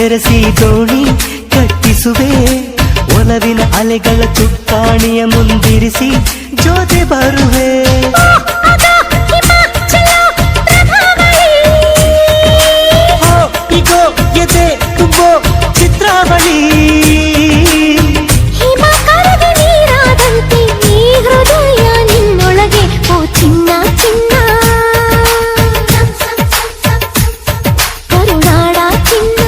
ಬೆರೆಸಿ ದೋಣಿ ಕಟ್ಟಿಸುವೆ ಒಲವಿನ ಅಲೆಗಳ ಚುಕ್ಕಾಣಿಯ ಮುಂದಿರಿಸಿ ಜೊತೆ ಬರುವೆ ಇಗೋ ಎದೆ ತುಂಬೋ ಚಿತ್ರಾವಳಿ ಹೃದಯ ನಿನ್ನೊಳಗೆ ಓ ಚಿನ್ನ ಚಿನ್ನ ಕರುನಾಡ ಚಿನ್ನ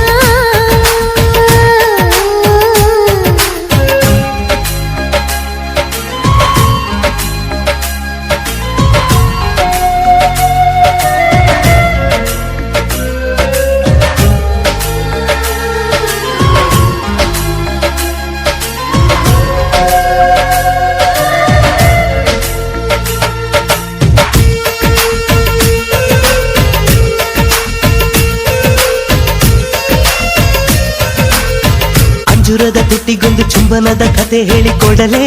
ಅಂಜುರದ ತುಟಿಗೊಂದು ಚುಂಬನದ ಕತೆ ಹೇಳಿಕೊಡಲೇ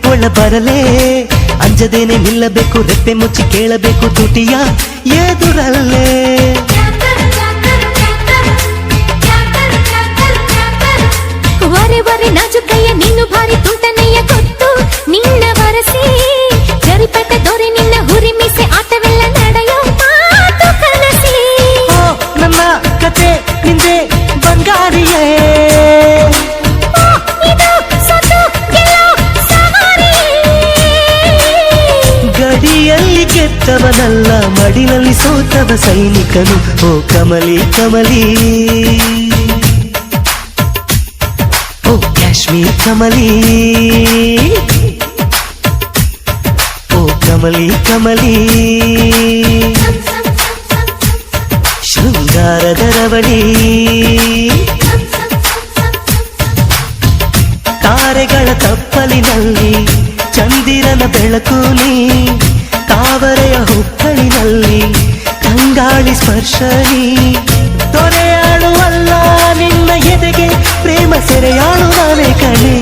ಒಳ ಬರಲೇ ಅಂಜದೇನೆ ನಿಲ್ಲಬೇಕು ರೆಪ್ಪೆ ಮುಚ್ಚಿ ಕೇಳಬೇಕು ತುಟಿಯ ಎದುರಲ್ಲೇ ವರೆ ವರೆ ನಾಜುಕಯ್ಯ ನೀನು ಭಾರಿ ತುಂಟನೆಯ ಗೊತ್ತು ನಿನ್ನ ವರಸಿ ಜರಿಪಟ ದೊರೆ ನಿನ್ನ ಹುರಿಮಿಸೆ ಆಟವೆಲ್ಲ ನಡೆಯೋ ಮಾತು ಕನಸಿ ನನ್ನ ಕತೆ ನಿಂದೆ ಬಂಗಾರಿಯೇ ಗಡಿಯಲ್ಲಿ ಗೆದ್ದವನಲ್ಲ ಮಡಿಲಲ್ಲಿ ಸೋತವ ಸೈನಿಕನು ಓ ಕಮಲಿ ಕಮಲಿ ಓ ಕಾಶ್ಮೀರ್ ಕಮಲಿ ಓ ಕಮಲಿ ಕಮಲಿ ಶೃಂಗಾರದ ರವಳಿ ತಾರೆಗಳ ತಪ್ಪಲಿನಲ್ಲಿ ಚಂದಿರನ ಬೆಳಕು ನೀ ತಾವರೆಯ ಹುಕ್ಕಳಿನಲ್ಲಿ ಕಂಗಾಳಿ ಸ್ಪರ್ಶನಿ ತೊರೆಯಾಳುವಲ್ಲ ನಿನ್ನ ಎದೆಗೆ ಪ್ರೇಮ ಸೆರೆಯಾಳು ನಾನೇ ಕಣೆ